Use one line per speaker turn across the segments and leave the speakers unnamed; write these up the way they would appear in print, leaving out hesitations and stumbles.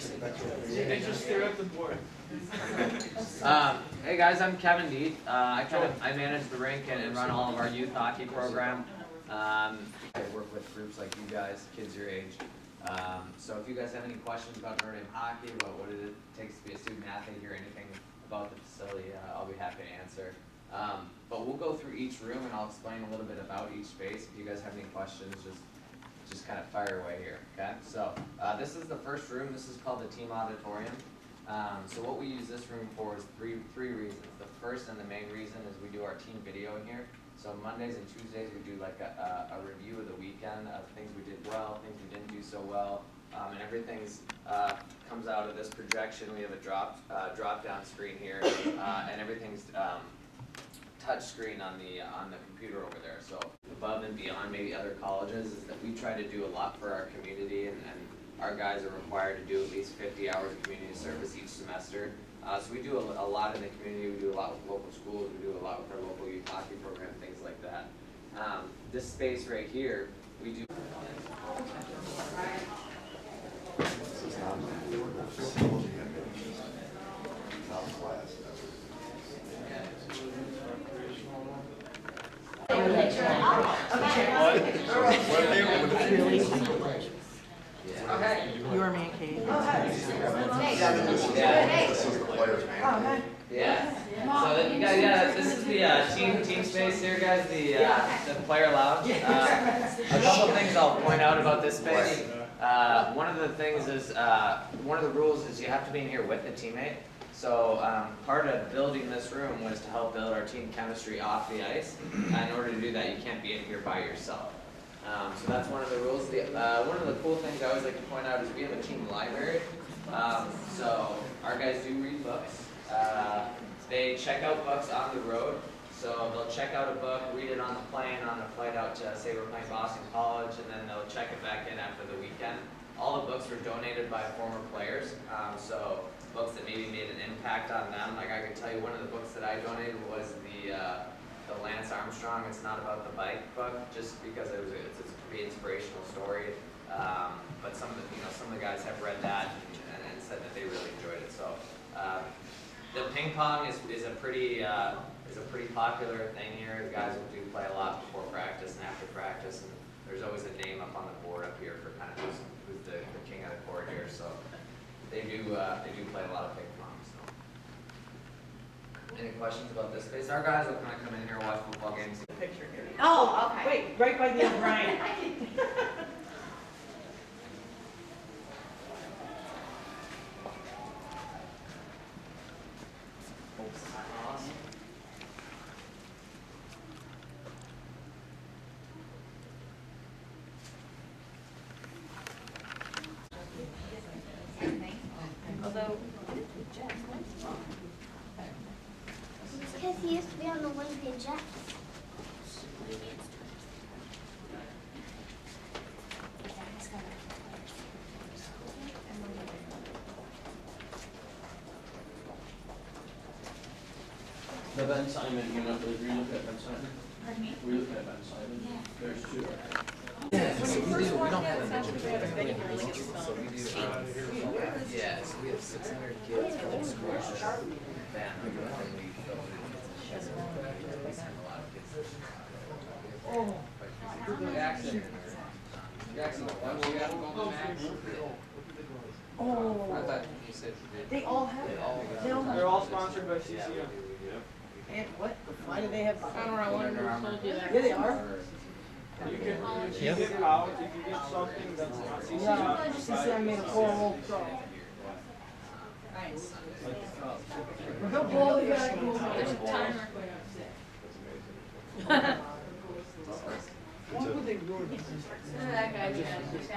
They just stare at the board.
Hey guys, I'm Kevin Deet. I manage the rink and run all of our youth hockey program. I work with groups like you guys, kids your age. So if you guys have any questions about Notre Dame hockey, about what it takes to be a student athlete here, anything about the facility, I'll be happy to answer. But we'll go through each room and I'll explain a little bit about each space. If you guys have any questions, just kind of fire away here, okay? So this is the first room. This is called the team auditorium. So what we use this room for is three reasons. The first and the main reason is we do our team video in here. So Mondays and Tuesdays we do like a review of the weekend of things we did well, things we didn't do so well, and everything's comes out of this projection. We have a drop down screen here, and everything's touch screen on the computer over there. So above and beyond maybe other colleges is that we try to do a lot for our community, and our guys are required to do at least 50 hours of community service each semester. So we do a lot in the community. We do a lot with local schools. We do a lot with our local youth hockey program, things like that. This space right here, we do.
You are man cave.
Yeah. So you guys, this is the team space here, guys. The player lounge. A couple things I'll point out about this space. One of the things is one of the rules is you have to be in here with a teammate. So part of building this room was to help build our team chemistry off the ice. In order to do that, you can't be in here by yourself. So that's one of the rules. One of the cool things I always like to point out is we have a team library. So our guys do read books. They check out books on the road. So they'll check out a book, read it on the plane, on a flight out to, say we're playing Boston College, and then they'll check it back in after the weekend. All the books were donated by former players. So books that maybe made an impact on them. Like I can tell you one of the books that I donated was the Lance Armstrong It's Not About the Bike book, just because it's a pretty inspirational story. But some of the guys have read that and said that they really enjoyed it. So the ping pong is a pretty popular thing here. The guys will play a lot before practice and after practice, and there's always a name up on the board up here for kind of who's the king of the court here. So they do play a lot of ping pong. So. Any questions about this space? Our guys will kind of come in here, watch football games.
Picture here.
Oh, okay.
Wait, right by the O'Brien.
Although,
because he used to be on the Winnipeg Jets.
The Ben Simon, were you looking at Ben Simon?
pardon me?
Were you looking at Ben Simon?
Yeah.
There's two.
We don't have a so we do. Yeah, so we have 600 kids from the school. Family, and we send a lot of kids. Jackson, what we got going Max?
Oh,
I thought you said you did.
they all have it.
They're all sponsored by CCM.
And what? Why do they have?
Under Armour.
Yeah, they are.
You can get out if you get something that's not CCM.
Yeah, CCM made a horrible.
Nice.
Go ball, you gotta go.
There's a timer.
Why would they ruin it?
That guy just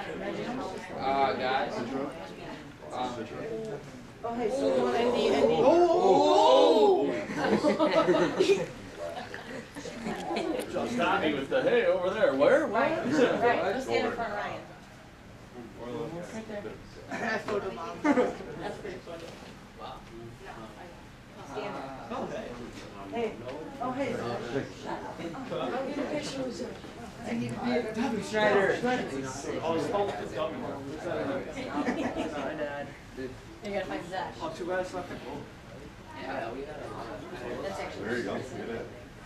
Guys.
Oh, hey, so
Andy.
Oh!
Just got me with the hey over there. Where?
Right, let's stand in front of Ryan.
Right there. I told him,
That's pretty funny.
Wow.
Stand.
hey, oh, hey. I'll get a picture with you. I need to be a Schneider.
Oh, it's called the W.
Dude,
gotta find Zach.
Oh, too bad it's not the goal.
Yeah, we had a
That's actually.
There you go.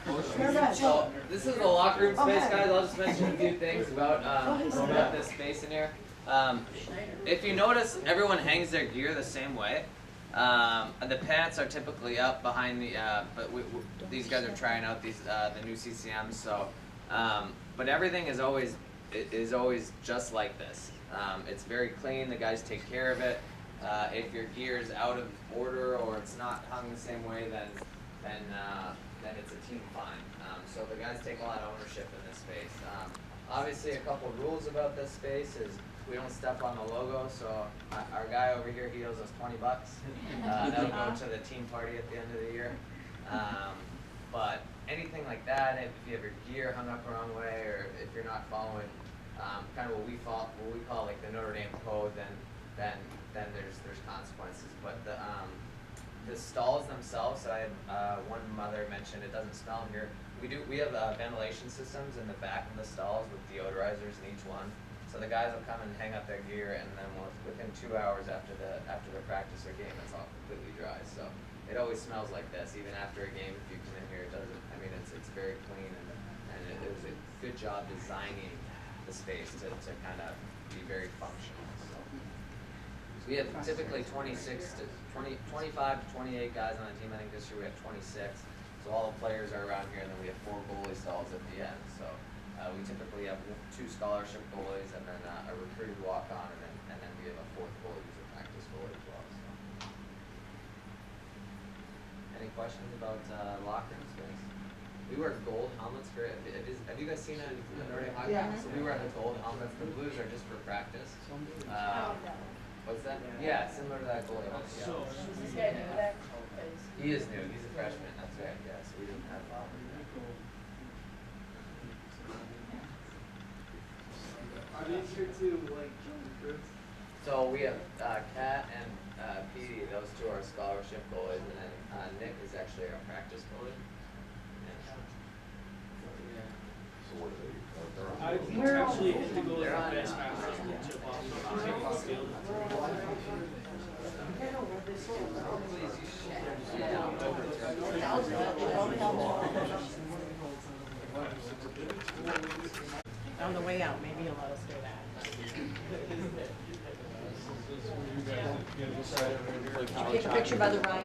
Look at that.
So this is the locker room space,
Okay.
guys. I'll just mention a few things about this space in here. If you notice, everyone hangs their gear the same way. The pants are typically up behind the, but these guys are trying out these the new CCMs. So, but everything is always just like this. It's very clean. The guys take care of it. If your gear is out of order or it's not hung the same way, then it's a team fine. So the guys take a lot of ownership in this space. Obviously, a couple rules about this space is we don't step on the logo. So our guy over here, he owes us $20. That'll go to the team party at the end of the year. But anything like that, if you have your gear hung up the wrong way, or if you're not following kind of what we call like the Notre Dame code, then there's consequences. But the stalls themselves, I had one mother mentioned it doesn't smell in here. We have ventilation systems in the back of the stalls with deodorizers in each one. So the guys will come and hang up their gear, and then within 2 hours after the practice or game, it's all completely dry. So it always smells like this, even after a game. If you come in here, it doesn't. I mean, it's very clean, and it was a good job designing the space to kind of be very functional. So we have typically 25 to 28 guys on the team. I think this year we have 26. So all the players are around here, and then we have 4 goalie stalls at the end. So we typically have 2 scholarship goalies, and then a recruited walk-on, and then we have a 4th goalie who's a practice goalie as well. So. Any questions about locker room space? We wear gold helmets for it. Have you guys seen it in the Notre Dame hockey?
Yeah.
So we wear the gold helmets. The blues are just for practice. What's that? Yeah, similar to that goalie helmet. Yeah.
So,
Is this guy new back?
He is new. He's a freshman. That's right. Yeah. So we didn't have.
are these here too, like, recruits?
So we have Kat and Petey. Those 2 are scholarship goalies, and then Nick is actually our practice goalie.
So what are they?
I actually hit the goal as best match chip off.
On the way out, maybe you'll let us do that.
Take a picture by the Ryan.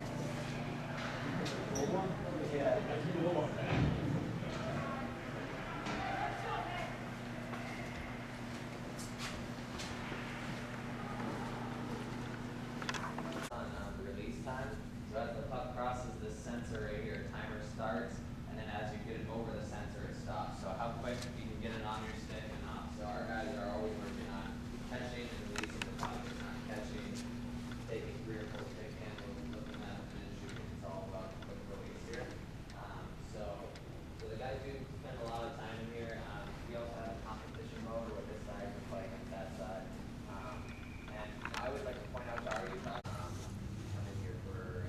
Release time. So as the puck crosses this sensor right here, timer starts, and then as you get it over the sensor, it stops. So how quick you can get it on your stick and off. So our guys are always working on catching and releasing the puck. It's not catching, taking 3 or 4 stick handles, looking at it, and then shooting. It's all about quick release here. So the guys do spend a lot of time in here. We also have a competition mode where this side can play against that side. And I would like to point out to our youth come in here for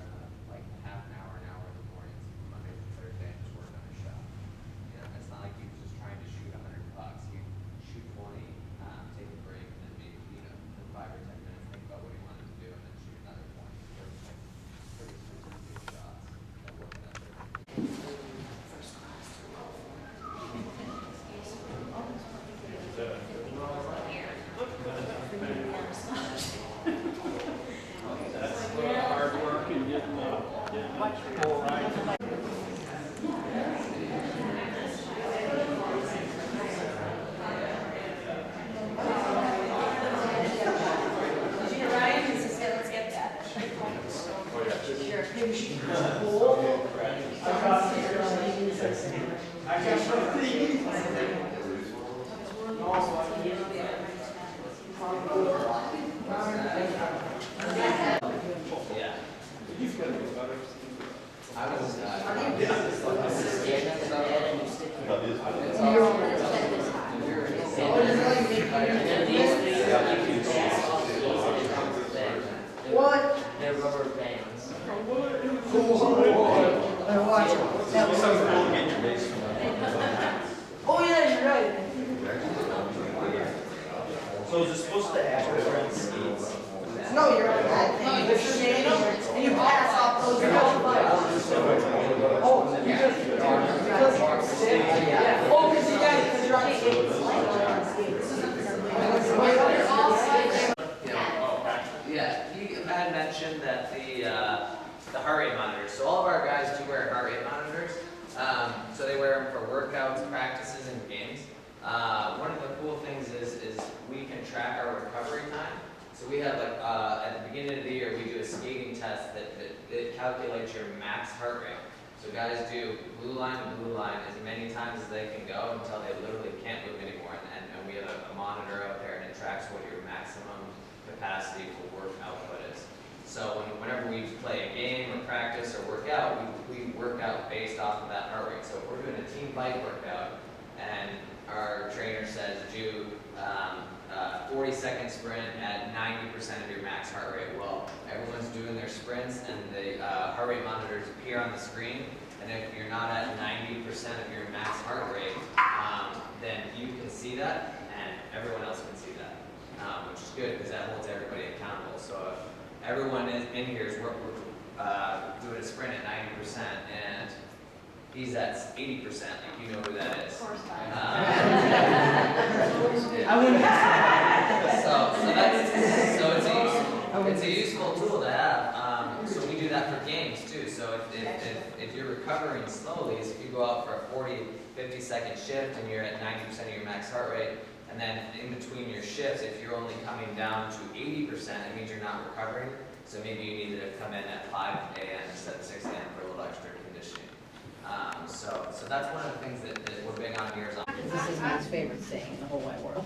like half an hour in the mornings, Monday to Thursday, and just work on a shot. You know, it's not like you just trying to shoot 100 pucks. You shoot 20, take a break, and then maybe, in 5 or 10 minutes, think about what you wanted to do, and then shoot another 20. Pretty specific shots that work in that 30.
Hard work and getting the goal right.
Ryan, let's get that.
Yeah. I was
What?
They're rubber bands.
Watch it. That was oh yeah, you're right.
So is it supposed to act as skates?
No, you're on that thing, you're standing and you pass off those. Oh, you just, oh, because you got it, because you're on skates.
Yeah, he had mentioned that the heart rate monitors. So all of our guys do wear heart rate monitors. So they wear them for workouts, practices, and games. One of the cool things is we can track our recovery time. So we have like at the beginning of the year we do a skating test that calculates your max heart rate. So guys do blue line to blue line as many times as they can go until they literally can't move anymore. And we have a monitor out there and it tracks what your maximum capacity for work output is. So whenever we play a game or practice or work out, we work out based off of that heart rate. So if we're doing a team bike workout and our trainer says do 40-second sprint at 90% of your max heart rate, well, everyone's doing their sprints and the heart rate monitors appear on the screen. And if you're not at 90% of your max heart rate, then you can see that and everyone else can see that. Which is good because that holds everybody accountable. So if everyone in here is doing a sprint at 90% and he's at 80%, like you know who that is.
Of course,
I wouldn't
it's a useful tool to have. So we do that for games too. So if you're recovering slowly, so if you go out for a 40-50 second shift and you're at 90% of your max heart rate, and then in between your shifts, if you're only coming down to 80%, it means you're not recovering. So maybe you need to come in at 5 a.m. instead of 6 a.m. for a little extra conditioning. So that's one of the things that we're big on here.
This is Matt's favorite saying in the whole wide world.